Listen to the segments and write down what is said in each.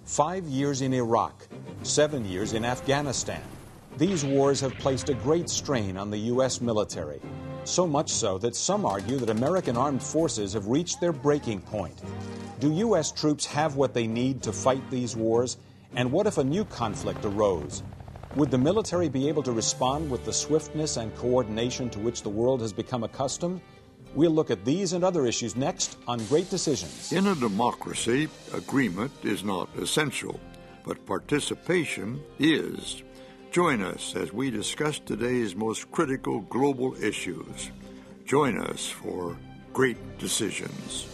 5 years in Iraq, 7 years in Afghanistan. These wars have placed a great strain on the U.S. military, so much so that some argue that American armed forces have reached their breaking point. Do U.S. troops have what they need to fight these wars? And what if a new conflict arose? Would the military be able to respond with the swiftness and coordination to which the world has become accustomed? We'll look at these and other issues next on Great Decisions. In a democracy, agreement is not essential, but participation is. Join us as we discuss today's most critical global issues. Join us for Great Decisions.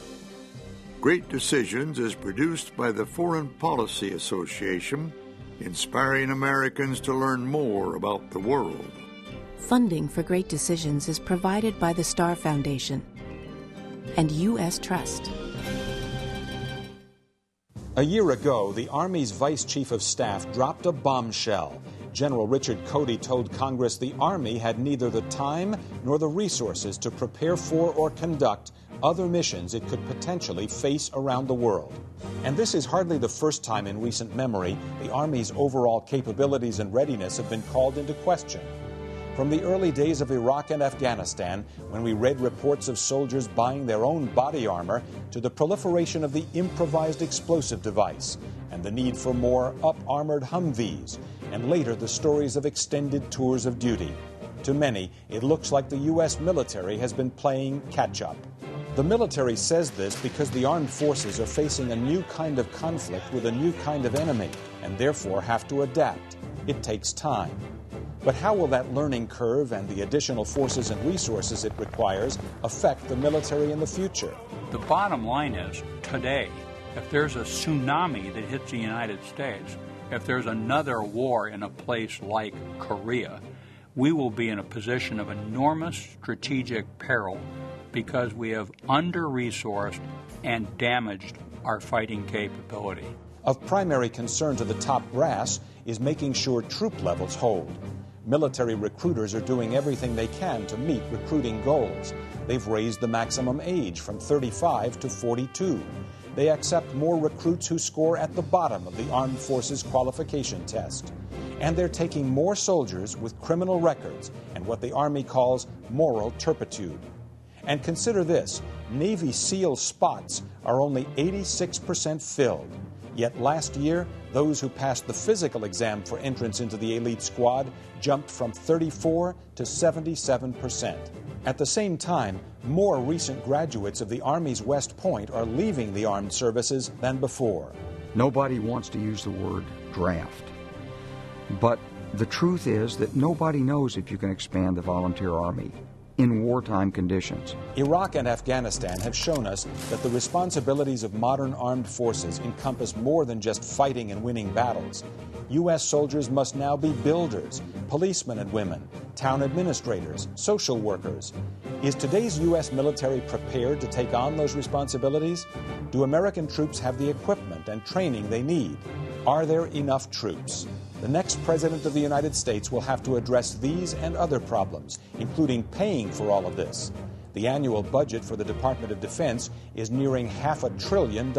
Great Decisions is produced by the Foreign Policy Association, inspiring Americans to learn more about the world. Funding for Great Decisions is provided by the Star Foundation and U.S. Trust. A year ago, the Army's Vice Chief of Staff dropped a bombshell. General Richard Cody told Congress the Army had neither the time nor the resources to prepare for or conduct other missions it could potentially face around the world. And this is hardly the first time in recent memory the Army's overall capabilities and readiness have been called into question. From the early days of Iraq and Afghanistan, when we read reports of soldiers buying their own body armor, to the proliferation of the improvised explosive device and the need for more up-armored Humvees, and later the stories of extended tours of duty. To many, it looks like the U.S. military has been playing catch-up. The military says this because the armed forces are facing a new kind of conflict with a new kind of enemy, and therefore have to adapt. It takes time. But how will that learning curve and the additional forces and resources it requires affect the military in the future? The bottom line is, today, if there's a tsunami that hits the United States, if there's another war in a place like Korea, we will be in a position of enormous strategic peril because we have under-resourced and damaged our fighting capability. Of primary concern to the top brass is making sure troop levels hold. Military recruiters are doing everything they can to meet recruiting goals. They've raised the maximum age from 35 to 42. They accept more recruits who score at the bottom of the Armed Forces qualification test. And they're taking more soldiers with criminal records and what the Army calls moral turpitude. And consider this, Navy SEAL spots are only 86% filled. Yet last year, those who passed the physical exam for entrance into the elite squad jumped from 34 to 77%. At the same time, more recent graduates of the Army's West Point are leaving the armed services than before. Nobody wants to use the word draft. But the truth is that nobody knows if you can expand the volunteer army in wartime conditions. Iraq and Afghanistan have shown us that the responsibilities of modern armed forces encompass more than just fighting and winning battles. U.S. soldiers must now be builders, policemen and women, town administrators, social workers. Is today's U.S. military prepared to take on those responsibilities? Do American troops have the equipment and training they need? Are there enough troops? The next President of the United States will have to address these and other problems, including paying for all of this. The annual budget for the Department of Defense is nearing $500 billion,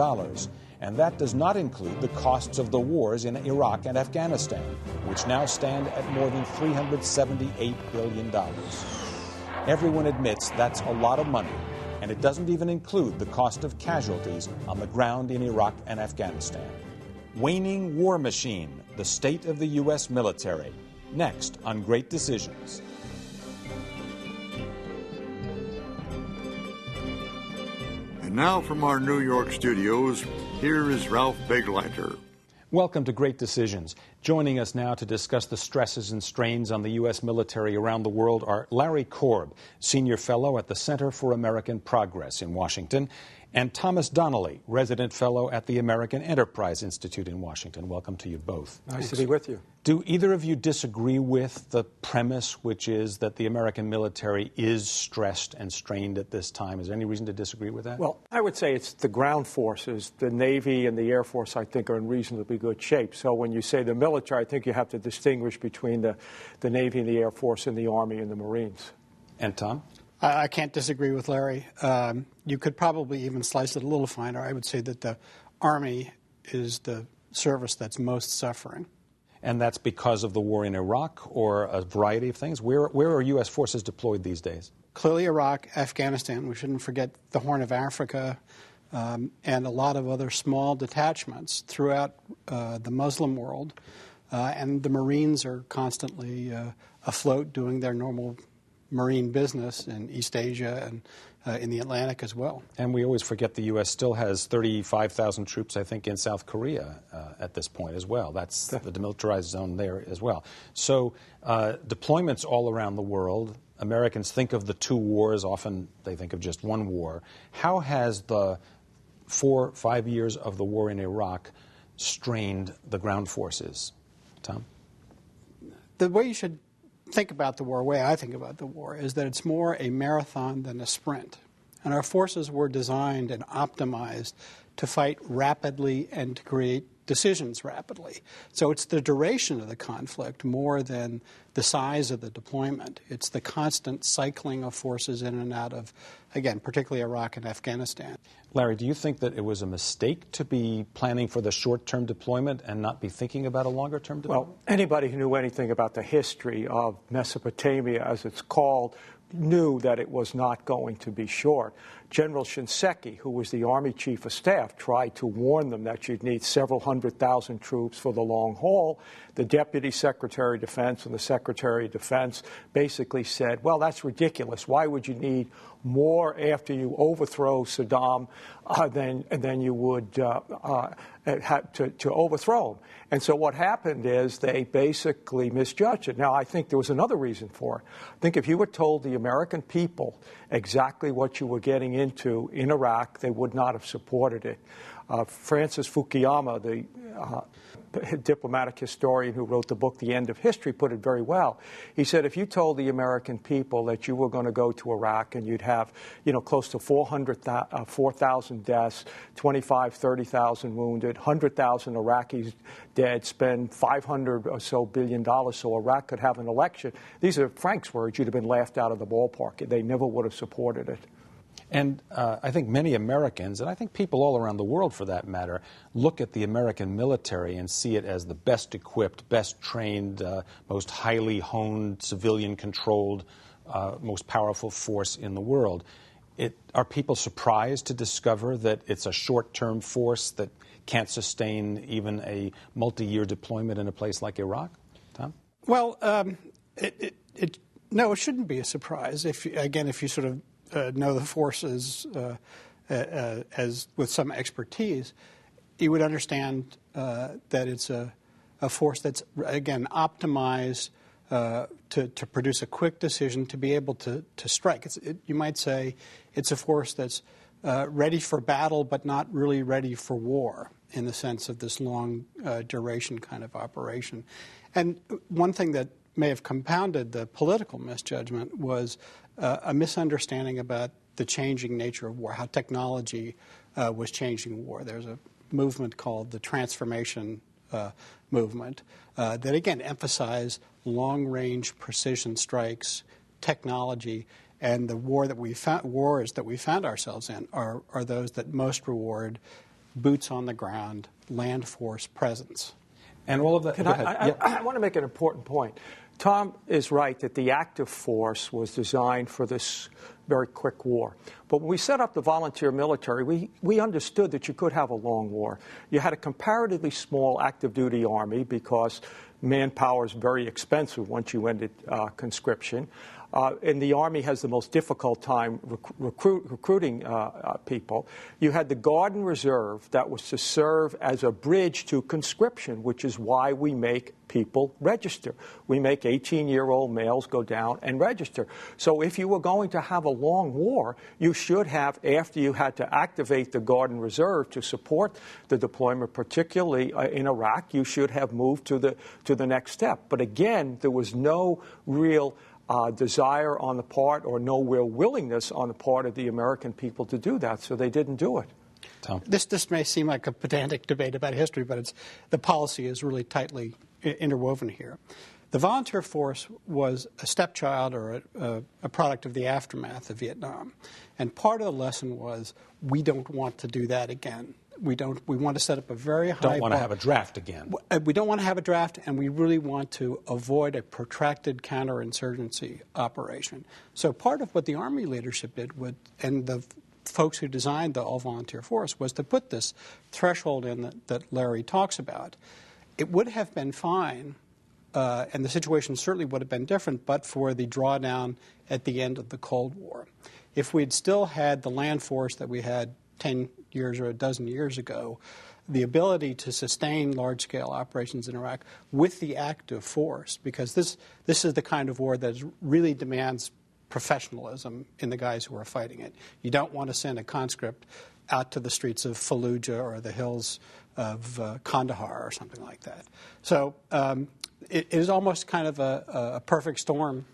and that does not include the costs of the wars in Iraq and Afghanistan, which now stand at more than $378 billion. Everyone admits that's a lot of money, and it doesn't even include the cost of casualties on the ground in Iraq and Afghanistan. Waning war machine, the state of the U.S. military. Next on Great Decisions. And now from our New York studios, here is Ralph Begleiter. Welcome to Great Decisions. Joining us now to discuss the stresses and strains on the U.S. military around the world are Larry Korb, Senior Fellow at the Center for American Progress in Washington, and Thomas Donnelly, Resident Fellow at the American Enterprise Institute in Washington. Welcome to you both. Nice to be with you. Do either of you disagree with the premise, which is that the American military is stressed and strained at this time? Is there any reason to disagree with that? Well, I would say it's the ground forces. The Navy and the Air Force, I think, are in reasonably good shape. So when you say the military, I think you have to distinguish between the Navy and the Air Force and the Army and the Marines. And Tom? I can't disagree with Larry. You could probably even slice it a little finer. I would say that the Army is the service that's most suffering. And that's because of the war in Iraq or a variety of things? Where are U.S. forces deployed these days? Clearly Iraq, Afghanistan, we shouldn't forget the Horn of Africa, and a lot of other small detachments throughout the Muslim world. And the Marines are constantly afloat doing their normal marine business in East Asia and in the Atlantic as well. And we always forget the U.S. still has 35,000 troops, I think, in South Korea at this point as well. That's the demilitarized zone there as well. So deployments all around the world. Americans think of the two wars. Often they think of just one war. How has the 4-5 years of the war in Iraq strained the ground forces? Tom? The way you should think about the war, the way I think about the war, is that it's more a marathon than a sprint. And our forces were designed and optimized to fight rapidly and to create decisions rapidly. So it's the duration of the conflict more than the size of the deployment. It's the constant cycling of forces in and out of, again, particularly Iraq and Afghanistan. Larry, do you think that it was a mistake to be planning for the short-term deployment and not be thinking about a longer-term deployment? Well, anybody who knew anything about the history of Mesopotamia, as it's called, knew that it was not going to be short. General Shinseki, who was the Army Chief of Staff, tried to warn them that you'd need several 100,000 troops for the long haul. The Deputy Secretary of Defense and the Secretary of Defense basically said, well, that's ridiculous. Why would you need more after you overthrow Saddam than you would have to overthrow him? And so what happened is they basically misjudged it. Now, I think there was another reason for it. I think if you were told the American people exactly what you were getting into in Iraq, they would not have supported it. Francis Fukuyama, the diplomatic historian who wrote the book The End of History, put it very well. He said if you told the American people that you were going to go to Iraq and you'd have, close to 4,000 deaths, 25, 30,000 wounded, 100,000 Iraqis dead, spend $500 or so billion so Iraq could have an election. These are Frank's words. You'd have been laughed out of the ballpark. They never would have supported it. And I think many Americans, and I think people all around the world for that matter, look at the American military and see it as the best equipped, best trained, most highly honed, civilian-controlled, most powerful force in the world. Are people surprised to discover that it's a short-term force that can't sustain even a multi-year deployment in a place like Iraq? Tom? Well, no, it shouldn't be a surprise. If you sort of know the forces as with some expertise, you would understand that it's a force that's, again, optimized to produce a quick decision, to be able to strike. You might say it's a force that's ready for battle but not really ready for war in the sense of this long duration kind of operation. And one thing that may have compounded the political misjudgment was a misunderstanding about the changing nature of war, how technology was changing war. There's a movement called the Transformation movement that, again, emphasized long-range precision strikes, technology, and the wars that we found ourselves in are those that most reward boots on the ground, land force presence. And all of that. I want to make an important point. Tom is right that the active force was designed for this very quick war. But when we set up the volunteer military, we understood that you could have a long war. You had a comparatively small active duty army because manpower is very expensive once you ended conscription. And the Army has the most difficult time recruiting people. You had the Guard and Reserve that was to serve as a bridge to conscription, which is why we make people register. We make 18-year-old males go down and register. So if you were going to have a long war, you should have, after you had to activate the Guard and Reserve to support the deployment, particularly in Iraq, you should have moved to the next step. But again, there was no real desire on the part or no real willingness on the part of the American people to do that, so they didn't do it. Tom? This may seem like a pedantic debate about history, but the policy is really tightly interwoven here. The volunteer force was a stepchild or a product of the aftermath of Vietnam. And part of the lesson was we don't want to do that again. We want to set up a very high Don't want to bar. have a draft again. We don't want to have a draft, and we really want to avoid a protracted counterinsurgency operation. So part of what the Army leadership did, and the folks who designed the all-volunteer force, was to put this threshold in that Larry talks about. It would have been fine, and the situation certainly would have been different, but for the drawdown at the end of the Cold War. If we'd still had the land force that we had 10 years or a dozen years ago, the ability to sustain large-scale operations in Iraq with the active force, because this is the kind of war that really demands professionalism in the guys who are fighting it. You don't want to send a conscript out to the streets of Fallujah or the hills of Kandahar or something like that. So it is almost kind of a perfect storm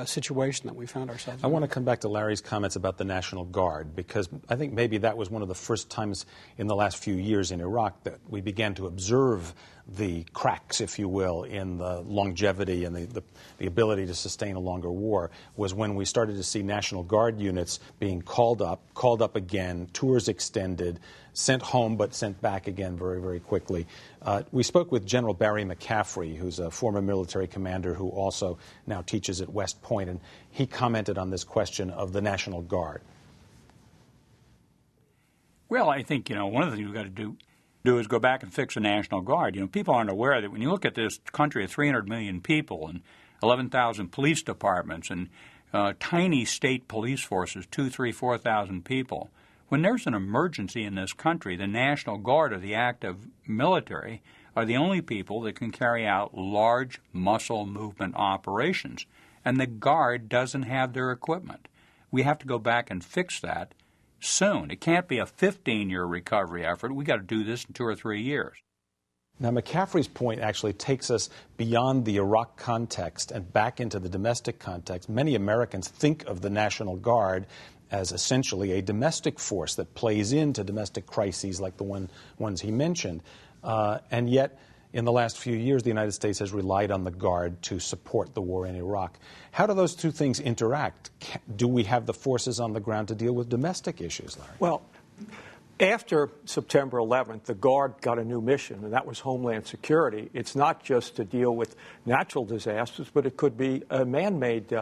situation that we found ourselves in. I want to come back to Larry's comments about the National Guard, because I think maybe that was one of the first times in the last few years in Iraq that we began to observe the cracks, if you will, in the longevity and the ability to sustain a longer war, was when we started to see National Guard units being called up again, tours extended, sent home but sent back again very, very quickly. We spoke with General Barry McCaffrey, who's a former military commander who also now teaches at West Point, and he commented on this question of the National Guard. Well, I think, one of the things we've got to do is go back and fix the National Guard. People aren't aware that when you look at this country of 300 million people and 11,000 police departments and tiny state police forces, 2,000, 3,000, 4,000 people, when there's an emergency in this country, the National Guard or the active military are the only people that can carry out large muscle movement operations. And the Guard doesn't have their equipment. We have to go back and fix that soon. It can't be a 15-year recovery effort. We've got to do this in 2 or 3 years. Now, McCaffrey's point actually takes us beyond the Iraq context and back into the domestic context. Many Americans think of the National Guard as essentially a domestic force that plays into domestic crises like the ones he mentioned. And yet, in the last few years, the United States has relied on the Guard to support the war in Iraq. How do those two things interact? Do we have the forces on the ground to deal with domestic issues, Larry? Well, after September 11th, the Guard got a new mission, and that was homeland security. It's not just to deal with natural disasters, but it could be a man-made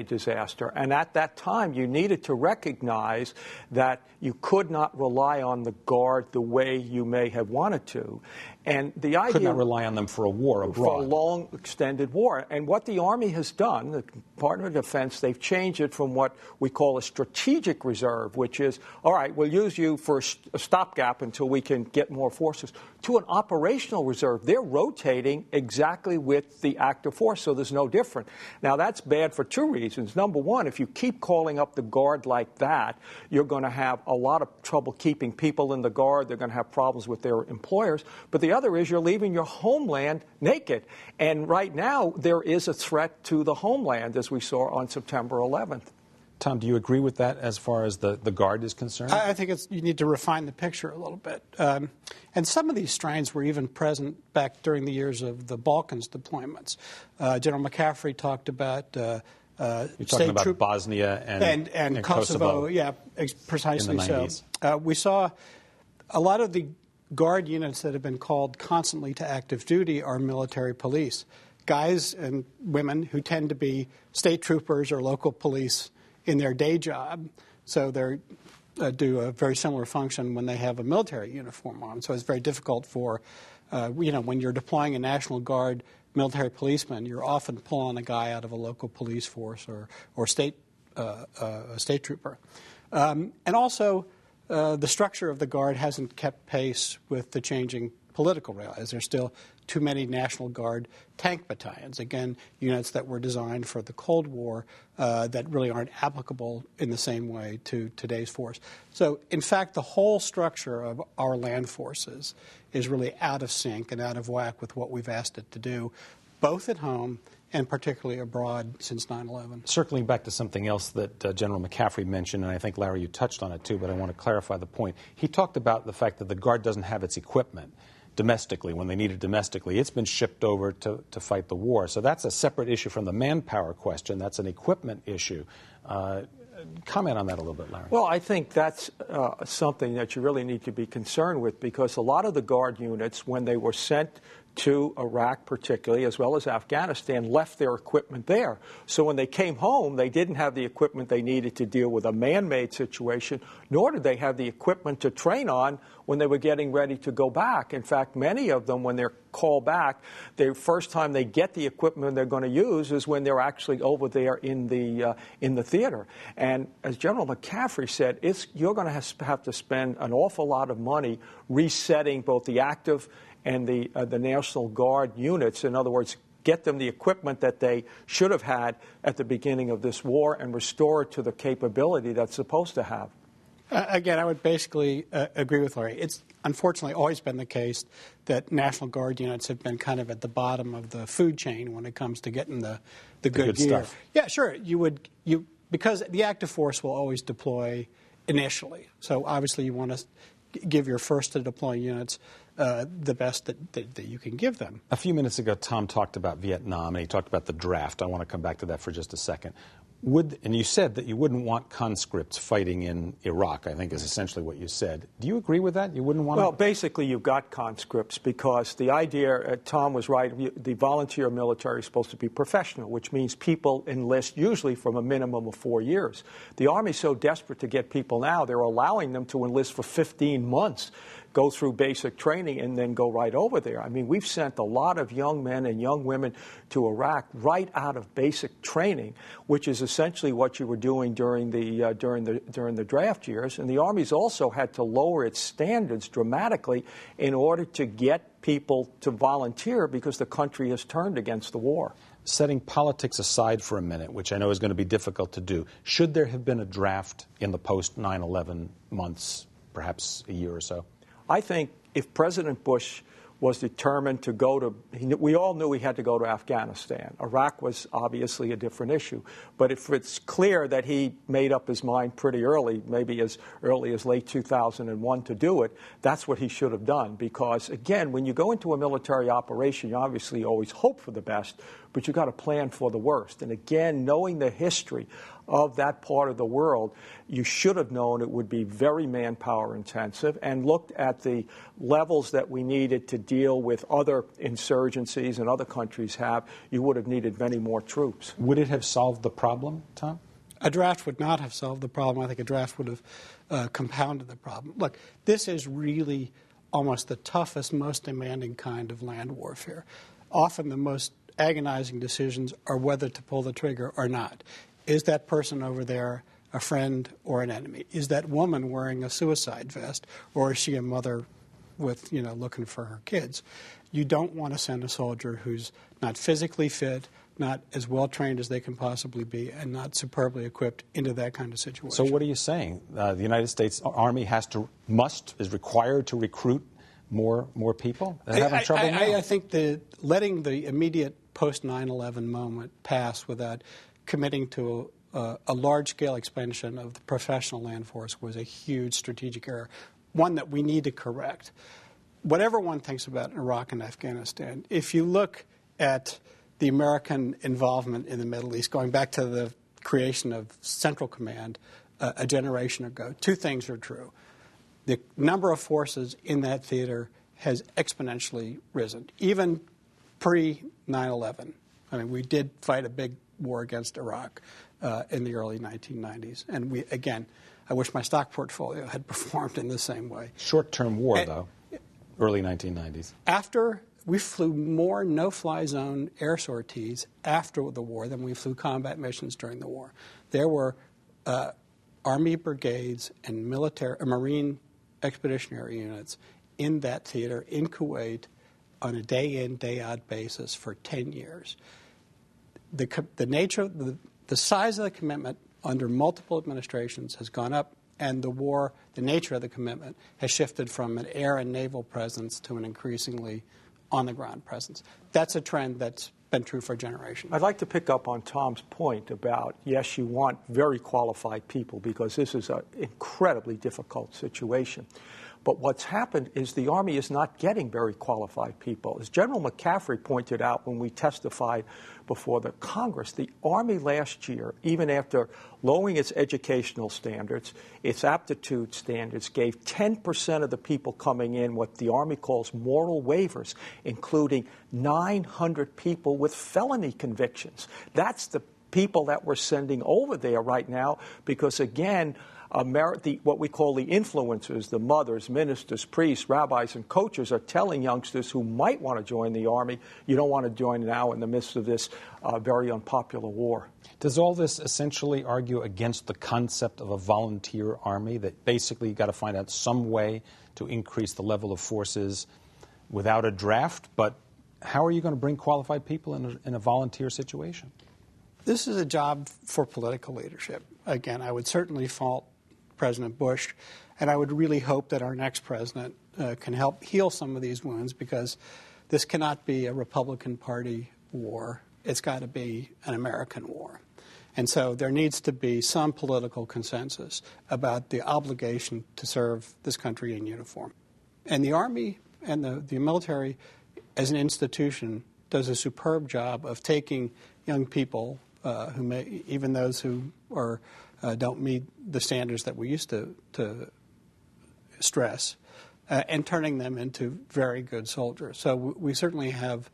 disaster. And at that time, you needed to recognize that you could not rely on the Guard the way you may have wanted to. And the idea could not rely on them for a war abroad. For a long, extended war. And what the Army has done, the Department of Defense, they've changed it from what we call a strategic reserve, which is, all right, we'll use you for a stopgap until we can get more forces, to an operational reserve. They're rotating exactly with the active force, so there's no different. Now, that's bad for two reasons. Number one, if you keep calling up the Guard like that, you're going to have a lot of trouble keeping people in the Guard. They're going to have problems with their employers. But the other is you're leaving your homeland naked. And right now, there is a threat to the homeland, as we saw on September 11th. Tom, do you agree with that as far as the Guard is concerned? I think you need to refine the picture a little bit. And some of these strains were even present back during the years of the Balkans deployments. General McCaffrey talked about You're talking about Bosnia and Kosovo. Yeah, precisely so. We saw a lot of the Guard units that have been called constantly to active duty are military police, guys and women who tend to be state troopers or local police in their day job, so they do a very similar function when they have a military uniform on. So it's very difficult for, when you're deploying a National Guard military policeman, you're often pulling a guy out of a local police force or state trooper. And also, the structure of the Guard hasn't kept pace with the changing political realities. There's still too many National Guard tank battalions, again, units that were designed for the Cold War that really aren't applicable in the same way to today's force. So, in fact, the whole structure of our land forces is really out of sync and out of whack with what we've asked it to do, both at home and particularly abroad since 9/11. Circling back to something else that General McCaffrey mentioned, and I think, Larry, you touched on it too, but I want to clarify the point. He talked about the fact that the Guard doesn't have its equipment domestically when they need it domestically. It's been shipped over to fight the war. So that's a separate issue from the manpower question. That's an equipment issue. Comment on that a little bit, Larry. Well, I think that's something that you really need to be concerned with, because a lot of the Guard units, when they were sent to Iraq particularly, as well as Afghanistan, left their equipment there. So when they came home, they didn't have the equipment they needed to deal with a man-made situation, nor did they have the equipment to train on when they were getting ready to go back. In fact, many of them, when they're called back, the first time they get the equipment they're going to use is when they're actually over there in the theater. And as General McCaffrey said, you're going to have to spend an awful lot of money resetting both the active and the National Guard units. In other words, get them the equipment that they should have had at the beginning of this war and restore it to the capability that's supposed to have. Again, I would basically agree with Larry. It's unfortunately always been the case that National Guard units have been kind of at the bottom of the food chain when it comes to getting the good gear. Stuff. Yeah, sure. Because the active force will always deploy initially. So obviously you want to give your first to deploy units the best that you can give them. A few minutes ago, Tom talked about Vietnam, and he talked about the draft. I want to come back to that for just a second. And you said that you wouldn't want conscripts fighting in Iraq, I think is essentially what you said. Do you agree with that? You wouldn't want Well, basically, you've got conscripts because the idea, Tom was right, the volunteer military is supposed to be professional, which means people enlist usually from a minimum of 4 years. The Army's so desperate to get people now, they're allowing them to enlist for 15 months, go through basic training, and then go right over there. I mean, we've sent a lot of young men and young women to Iraq right out of basic training, which is essentially what you were doing during the draft years. And the Army's also had to lower its standards dramatically in order to get people to volunteer because the country has turned against the war. Setting politics aside for a minute, which I know is going to be difficult to do, should there have been a draft in the post-9/11 months, perhaps a year or so? I think if President Bush was determined to go to, we all knew he had to go to Afghanistan. Iraq was obviously a different issue. But if it's clear that he made up his mind pretty early, maybe as early as late 2001 to do it, that's what he should have done. Because, again, when you go into a military operation, you obviously always hope for the best, but you've got to plan for the worst. And, again, knowing the history of that part of the world, you should have known it would be very manpower intensive and looked at the levels that we needed to deal with other insurgencies and other countries have. You would have needed many more troops. Would it have solved the problem, Tom? A draft would not have solved the problem. I think a draft would have compounded the problem. Look, this is really almost the toughest, most demanding kind of land warfare. Often the most agonizing decisions are whether to pull the trigger or not. Is that person over there a friend or an enemy? Is that woman wearing a suicide vest, or is she a mother with, looking for her kids? You don't want to send a soldier who's not physically fit, not as well trained as they can possibly be, and not superbly equipped into that kind of situation. So what are you saying? The United States Army is required to recruit more people? They're having trouble now. I think letting the immediate post-9/11 moment pass without committing to a large-scale expansion of the professional land force was a huge strategic error, one that we need to correct. Whatever one thinks about Iraq and Afghanistan, if you look at the American involvement in the Middle East, going back to the creation of Central Command a generation ago, two things are true. The number of forces in that theater has exponentially risen, even pre-9/11. I mean, we did fight a big war against Iraq in the early 1990s. And I wish my stock portfolio had performed in the same way. Short-term war, though, early 1990s. After we flew more no-fly zone air sorties after the war than we flew combat missions during the war. There were Army brigades and Marine expeditionary units in that theater in Kuwait on a day-in, day-out basis for 10 years. The nature, the size of the commitment under multiple administrations has gone up, and the nature of the commitment has shifted from an air and naval presence to an increasingly on-the-ground presence. That's a trend that's been true for generations. I'd like to pick up on Tom's point about, yes, you want very qualified people because this is an incredibly difficult situation. But what's happened is the Army is not getting very qualified people. As General McCaffrey pointed out when we testified before the Congress, the Army last year, even after lowering its educational standards, its aptitude standards, gave 10% of the people coming in what the Army calls moral waivers, including 900 people with felony convictions. That's the people that we're sending over there right now because, again, what we call the influencers, the mothers, ministers, priests, rabbis, and coaches are telling youngsters who might want to join the Army, you don't want to join now in the midst of this very unpopular war. Does all this essentially argue against the concept of a volunteer army, that basically you've got to find out some way to increase the level of forces without a draft? But how are you going to bring qualified people in a volunteer situation? This is a job for political leadership. Again, I would certainly fault President Bush, and I would really hope that our next president can help heal some of these wounds, because this cannot be a Republican Party war. It's got to be an American war. And so there needs to be some political consensus about the obligation to serve this country in uniform. And the Army and the military as an institution does a superb job of taking young people who may, even those who are don't meet the standards that we used to stress, and turning them into very good soldiers. So we certainly have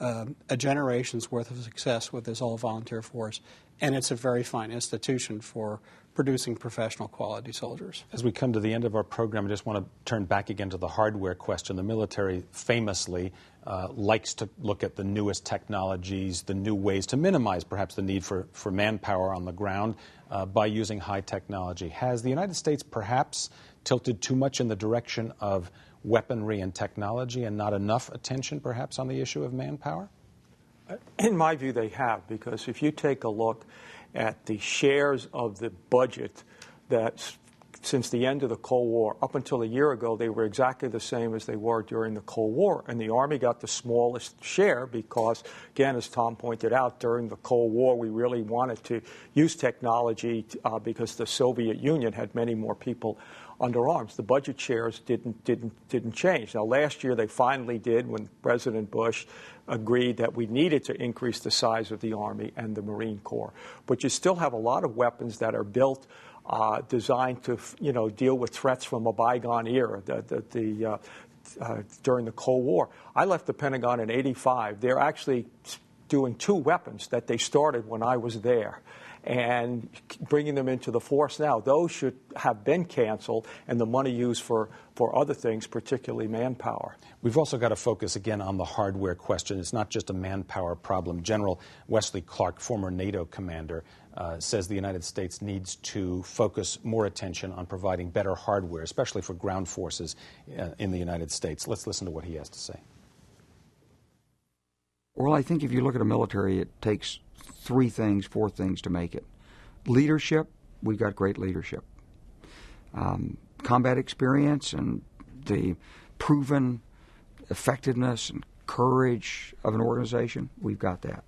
a generation's worth of success with this all-volunteer force, and it's a very fine institution for producing professional quality soldiers. As we come to the end of our program, I just want to turn back again to the hardware question. The military famously likes to look at the newest technologies, the new ways to minimize perhaps the need for manpower on the ground by using high technology. Has the United States perhaps tilted too much in the direction of weaponry and technology and not enough attention perhaps on the issue of manpower? In my view, they have, because if you take a look at the shares of the budget that since the end of the Cold War, up until a year ago, they were exactly the same as they were during the Cold War. And the Army got the smallest share because, again, as Tom pointed out, during the Cold War, we really wanted to use technology because the Soviet Union had many more people under arms. The budget shares didn't change. Now, last year they finally did, when President Bush agreed that we needed to increase the size of the Army and the Marine Corps. But you still have a lot of weapons that are built designed to, deal with threats from a bygone era, during the Cold War. I left the Pentagon in '85. They're actually doing two weapons that they started when I was there, and bringing them into the force now. Those should have been canceled and the money used for other things, particularly manpower. We've also got to focus again on the hardware question. It's not just a manpower problem. General Wesley Clark, former NATO commander, says the United States needs to focus more attention on providing better hardware, especially for ground forces in the United States. Let's listen to what he has to say. Well, I think if you look at a military, it takes four things to make it. Leadership, we've got great leadership. Combat experience and the proven effectiveness and courage of an organization, we've got that.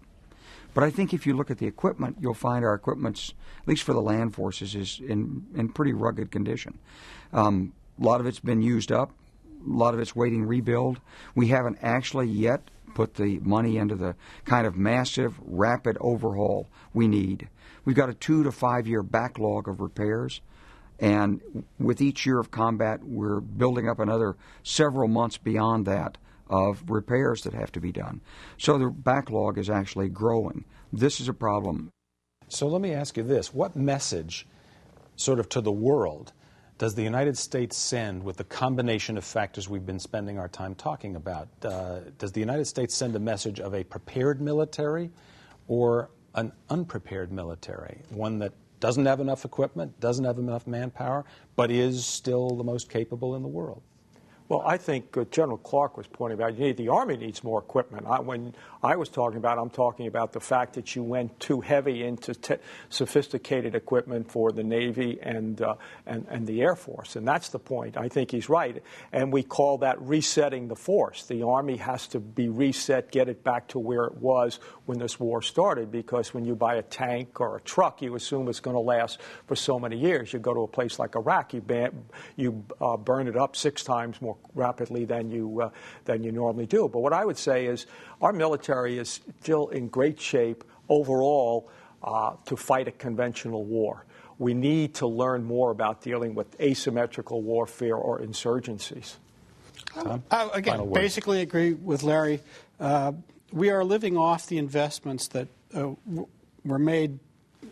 But I think if you look at the equipment, you'll find our equipment's, at least for the land forces, is in pretty rugged condition. A lot of it's been used up. A lot of it's waiting rebuild. We haven't actually yet put the money into the kind of massive, rapid overhaul we need. We've got a 2 to 5 year backlog of repairs, and with each year of combat, we're building up another several months beyond that of repairs that have to be done. So the backlog is actually growing. This is a problem. So let me ask you this. What message, sort of to the world, does the United States send with the combination of factors we've been spending our time talking about? Does the United States send a message of a prepared military or an unprepared military, one that doesn't have enough equipment, doesn't have enough manpower, but is still the most capable in the world? Well, I think General Clark was pointing out the Army needs more equipment. When I was talking about, I'm talking about the fact that you went too heavy into sophisticated equipment for the Navy and the Air Force, and that's the point. I think he's right, and we call that resetting the force. The Army has to be reset, get it back to where it was when this war started, because when you buy a tank or a truck, you assume it's going to last for so many years. You go to a place like Iraq, you burn it up 6 times more rapidly than you normally do. But what I would say is our military is still in great shape overall to fight a conventional war. We need to learn more about dealing with asymmetrical warfare or insurgencies. I again, basically agree with Larry. We are living off the investments that were made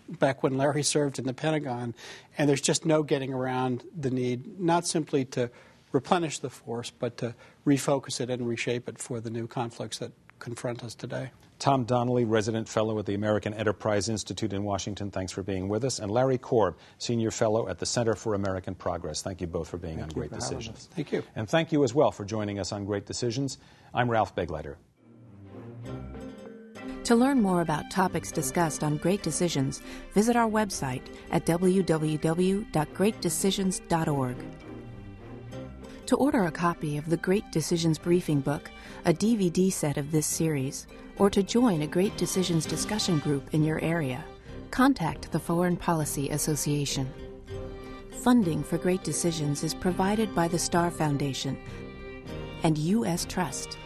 back when Larry served in the Pentagon, and there's just no getting around the need, not simply to replenish the force, but to refocus it and reshape it for the new conflicts that confront us today. Tom Donnelly, Resident Fellow at the American Enterprise Institute in Washington, thanks for being with us. And Larry Korb, Senior Fellow at the Center for American Progress. Thank you both for being on Great Decisions. Thank you. And thank you as well for joining us on Great Decisions. I'm Ralph Begleiter. To learn more about topics discussed on Great Decisions, visit our website at www.greatdecisions.org. To order a copy of the Great Decisions Briefing Book, a DVD set of this series, or to join a Great Decisions discussion group in your area, contact the Foreign Policy Association. Funding for Great Decisions is provided by the Star Foundation and U.S. Trust.